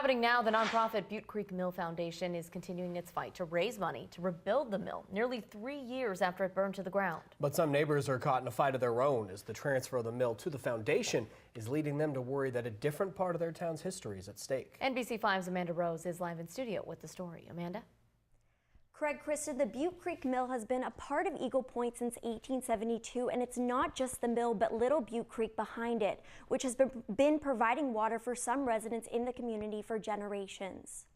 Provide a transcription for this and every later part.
Happening now, the nonprofit Butte Creek Mill Foundation is continuing its fight to raise money to rebuild the mill nearly 3 years after it burned to the ground. But some neighbors are caught in a fight of their own as the transfer of the mill to the foundation is leading them to worry that a different part of their town's history is at stake. NBC5's Amanda Rose is live in studio with the story. Amanda? Craig, Kristen, the Butte Creek Mill has been a part of Eagle Point since 1872, and it's not just the mill but Little Butte Creek behind it, which has been providing water for some residents in the community for generations.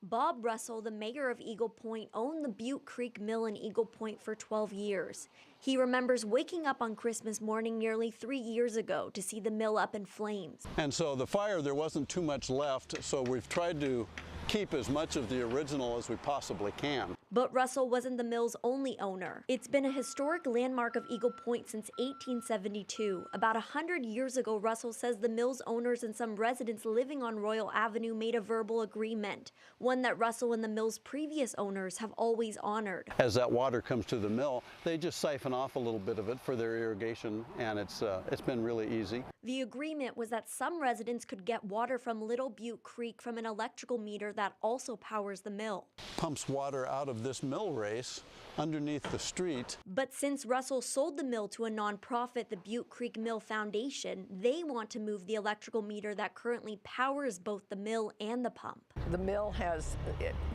Bob Russell, the mayor of Eagle Point, owned the Butte Creek Mill in Eagle Point for 12 years. He remembers waking up on Christmas morning nearly 3 years ago to see the mill up in flames. And so the fire, there wasn't too much left, so we've tried to keep as much of the original as we possibly can. But Russell wasn't the mill's only owner. It's been a historic landmark of Eagle Point since 1872. About 100 years ago, Russell says the mill's owners and some residents living on Royal Avenue made a verbal agreement, one that Russell and the mill's previous owners have always honored. As that water comes to the mill, they just siphon off a little bit of it for their irrigation, and it's been really easy. The agreement was that some residents could get water from Little Butte Creek from an electrical meter that also powers the mill. Pumps water out of this mill race underneath the street. But since Russell sold the mill to a nonprofit, the Butte Creek Mill Foundation, they want to move the electrical meter that currently powers both the mill and the pump. The mill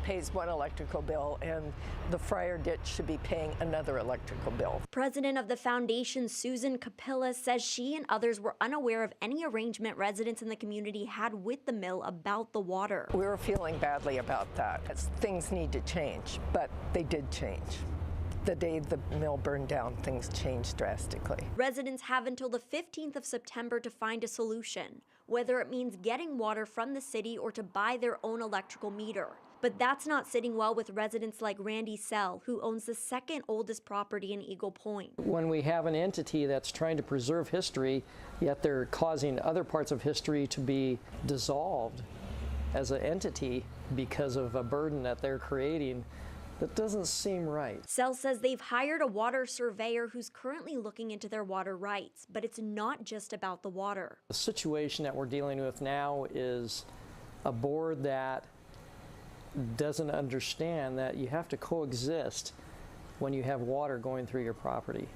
pays one electrical bill, and the Friar Ditch should be paying another electrical bill. President of the foundation, Susan Capilla, says she and others were unaware of any arrangement residents in the community had with the mill about the water. We were feeling badly about that. Things need to change, but they did change. The day the mill burned down, things changed drastically. Residents have until the 15th of September to find a solution, whether it means getting water from the city or to buy their own electrical meter. But that's not sitting well with residents like Randy Sell, who owns the second oldest property in Eagle Point. When we have an entity that's trying to preserve history, yet they're causing other parts of history to be dissolved as an entity because of a burden that they're creating, that doesn't seem right. Sell says they've hired a water surveyor who's currently looking into their water rights, but it's not just about the water. The situation that we're dealing with now is a board that doesn't understand that you have to coexist when you have water going through your property.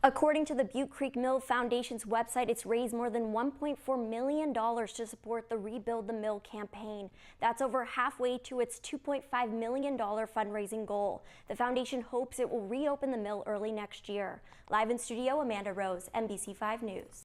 According to the Butte Creek Mill Foundation's website, it's raised more than $1.4 million to support the Rebuild the Mill campaign. That's over halfway to its $2.5 million fundraising goal. The foundation hopes it will reopen the mill early next year. Live in studio, Amanda Rose, NBC5 News.